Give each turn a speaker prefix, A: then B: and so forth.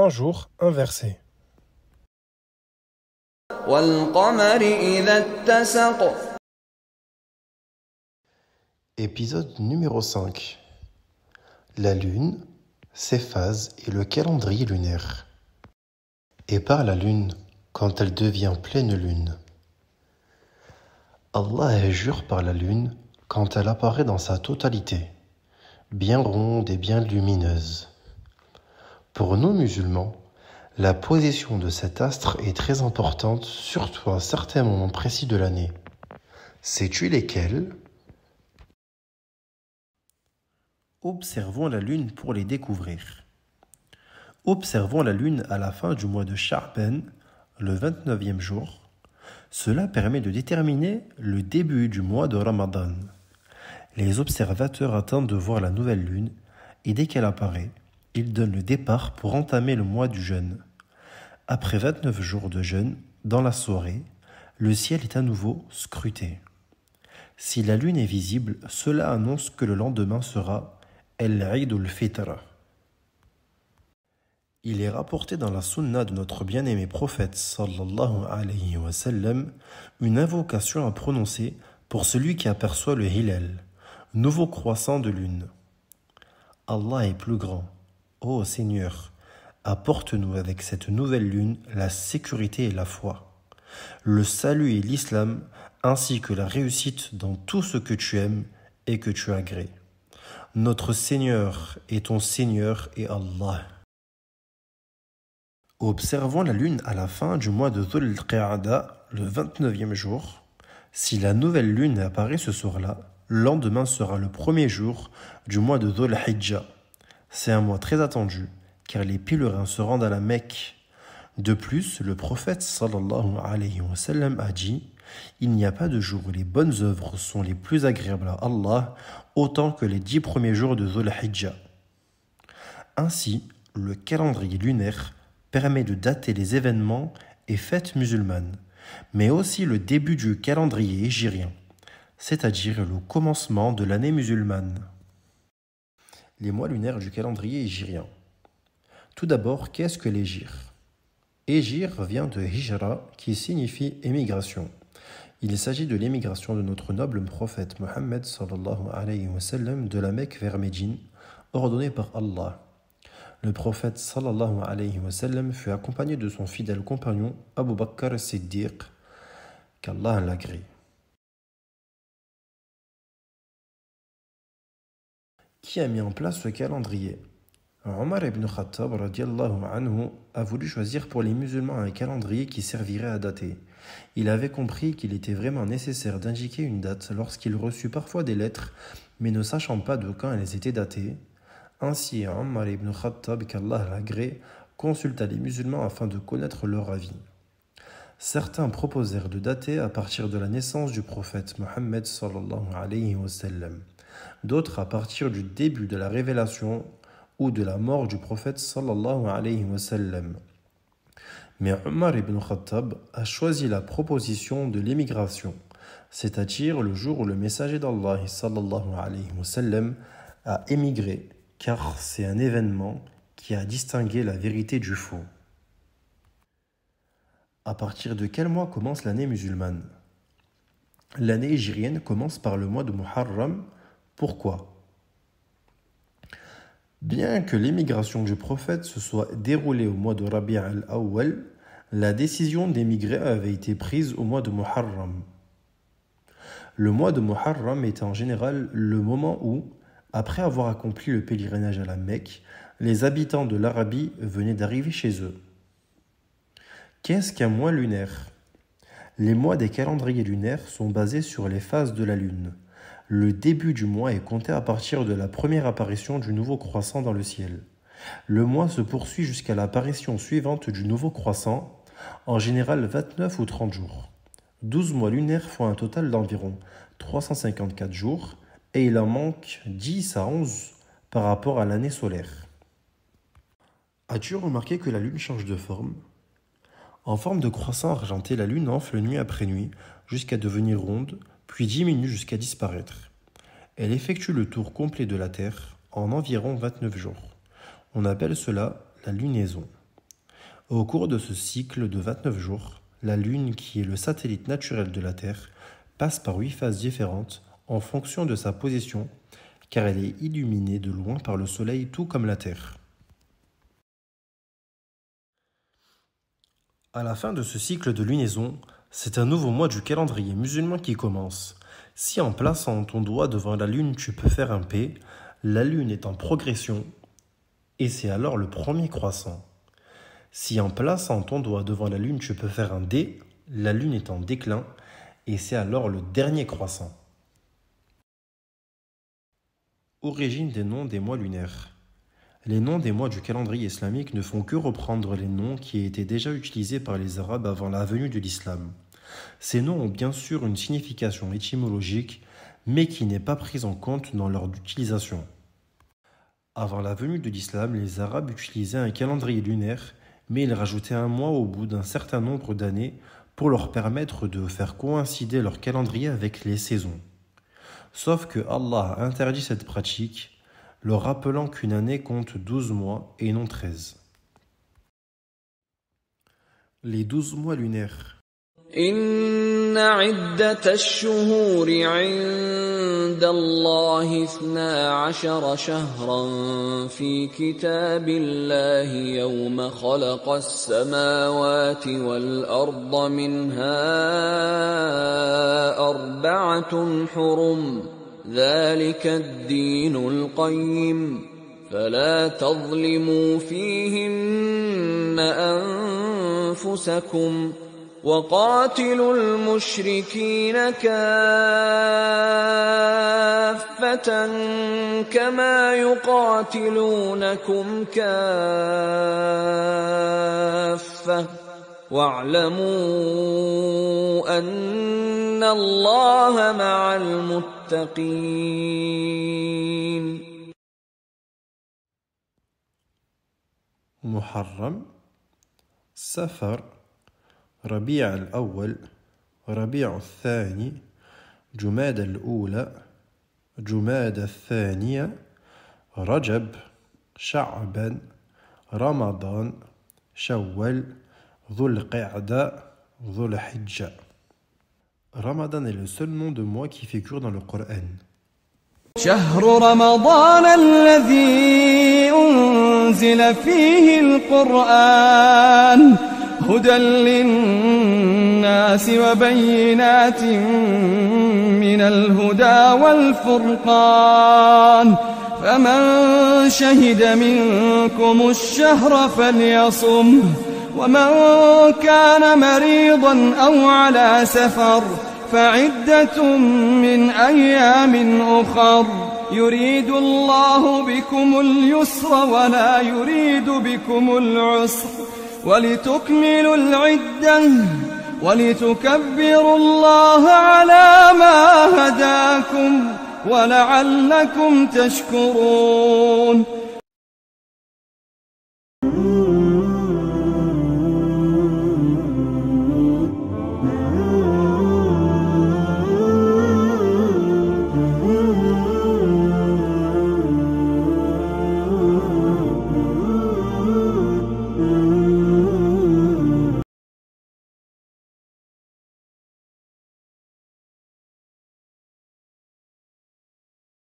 A: un jour, un verset.
B: وَالْقَمَرِ إِذَا اتَّسَقَ.
C: Épisode numéro 5. La Lune, ses phases et le calendrier lunaire. Et par la Lune, quand elle devient pleine Lune. Allah jure par la Lune quand elle apparaît dans sa totalité, bien ronde et bien lumineuse. Pour nous musulmans, la position de cet astre est très importante, surtout à certains moments précis de l'année. Sais-tu lesquels ? Observons la Lune pour les découvrir. Observons la Lune à la fin du mois de Sha'ban, le 29e jour. Cela permet de déterminer le début du mois de Ramadan. Les observateurs attendent de voir la nouvelle Lune et dès qu'elle apparaît, ils donnent le départ pour entamer le mois du jeûne. Après 29 jours de jeûne, dans la soirée, le ciel est à nouveau scruté. Si la Lune est visible, cela annonce que le lendemain sera El-Eid al-Fitr. Il est rapporté dans la sunna de notre bien-aimé prophète sallallahu alayhi wa sallam une invocation à prononcer pour celui qui aperçoit le Hilal, nouveau croissant de lune. Allah est plus grand. Ô Seigneur, apporte-nous avec cette nouvelle lune la sécurité et la foi, le salut et l'islam, ainsi que la réussite dans tout ce que tu aimes et que tu agrées. Notre Seigneur est ton Seigneur et Allah. Observons la lune à la fin du mois de Dhul Qa'ada, le 29e jour. Si la nouvelle lune apparaît ce soir-là, le lendemain sera le premier jour du mois de Dhul Hijjah. C'est un mois très attendu, car les pèlerins se rendent à la Mecque. De plus, le prophète sallallahu alayhi wa sallam a dit « Il n'y a pas de jour où les bonnes œuvres sont les plus agréables à Allah, autant que les 10 premiers jours de Dhul Hijjah. » Ainsi, le calendrier lunaire permet de dater les événements et fêtes musulmanes, mais aussi le début du calendrier hégirien, c'est-à-dire le commencement de l'année musulmane. Les mois lunaires du calendrier hégirien. Tout d'abord, qu'est-ce que l'hégire ? Hégire vient de hijra, qui signifie émigration. Il s'agit de l'émigration de notre noble prophète Mohammed sallallahu alayhi wa sallam de la Mecque vers Médine, ordonnée par Allah. Le prophète sallallahu alayhi wa sallam fut accompagné de son fidèle compagnon Abu Bakr as-Siddiq, qu'Allah l'agrée. Qui a mis en place ce calendrier ? Omar ibn Khattab radiallahu anhu a voulu choisir pour les musulmans un calendrier qui servirait à dater. Il avait compris qu'il était vraiment nécessaire d'indiquer une date lorsqu'il reçut parfois des lettres, mais ne sachant pas de quand elles étaient datées. Ainsi, Omar ibn Khattab, qu'Allah l'agrée, consulta les musulmans afin de connaître leur avis. Certains proposèrent de dater à partir de la naissance du prophète Mohammed sallallahu alayhi wa sallam. D'autres à partir du début de la révélation ou de la mort du prophète sallallahu alayhi wa sallam. Mais Omar ibn Khattab a choisi la proposition de l'émigration, c'est-à-dire le jour où le messager d'Allah sallallahu alayhi wa sallam a émigré, car c'est un événement qui a distingué la vérité du faux. À partir de quel mois commence l'année musulmane ? L'année hégirienne commence par le mois de Muharram. Pourquoi ? Bien que l'émigration du prophète se soit déroulée au mois de Rabi' al-Awwal, la décision d'émigrer avait été prise au mois de Muharram. Le mois de Muharram est en général le moment où, après avoir accompli le pèlerinage à la Mecque, les habitants de l'Arabie venaient d'arriver chez eux. Qu'est-ce qu'un mois lunaire ? Les mois des calendriers lunaires sont basés sur les phases de la Lune. Le début du mois est compté à partir de la première apparition du nouveau croissant dans le ciel. Le mois se poursuit jusqu'à l'apparition suivante du nouveau croissant, en général 29 ou 30 jours. 12 mois lunaires font un total d'environ 354 jours et il en manque 10 à 11 par rapport à l'année solaire. As-tu remarqué que la Lune change de forme ? En forme de croissant argenté, la Lune enfle nuit après nuit jusqu'à devenir ronde, puis diminue jusqu'à disparaître. Elle effectue le tour complet de la Terre en environ 29 jours. On appelle cela la lunaison. Au cours de ce cycle de 29 jours, la Lune, qui est le satellite naturel de la Terre, passe par 8 phases différentes en fonction de sa position, car elle est illuminée de loin par le Soleil tout comme la Terre. À la fin de ce cycle de lunaison, c'est un nouveau mois du calendrier musulman qui commence. Si en plaçant ton doigt devant la Lune tu peux faire un P, la Lune est en progression et c'est alors le premier croissant. Si en plaçant ton doigt devant la Lune tu peux faire un D, la Lune est en déclin et c'est alors le dernier croissant. Origine des noms des mois lunaires. Les noms des mois du calendrier islamique ne font que reprendre les noms qui étaient déjà utilisés par les Arabes avant la venue de l'islam. Ces noms ont bien sûr une signification étymologique, mais qui n'est pas prise en compte dans leur utilisation. Avant la venue de l'islam, les Arabes utilisaient un calendrier lunaire, mais ils rajoutaient un mois au bout d'un certain nombre d'années pour leur permettre de faire coïncider leur calendrier avec les saisons. Sauf que Allah a interdit cette pratique, leur rappelant qu'une année compte 12 mois et non 13. Les 12 mois lunaires.
B: إن عدة الشهور عند الله 12 شهرا في كتاب الله يوم خلق السماوات والأرض منها 4 حرم ذلك الدين القيم فلا تظلموا فيهن أنفسكم وقاتلوا المشركين كافة كما يقاتلونكم كافة واعلموا أن الله مع المتقين.
C: محرم، سفر، ربيع الأول، ربيع الثاني، جماد الأولى، جماد الثانية، رجب، شعبان، رمضان، شوال، ذو القعدة، ذو الحجة. Ramadan est le seul nom de mois qui figure dans le Coran.
A: شهر رمضان الذي أنزل فيه القرآن هدى للناس وبينات من الهدى والفرقان فمن شهد منكم الشهر فليصمه ومن كان مريضا أو على سفر فعدة من أيام أخر يريد الله بكم اليسر ولا يريد بكم العسر ولتكملوا العدة ولتكبروا الله على ما هداكم ولعلكم تشكرون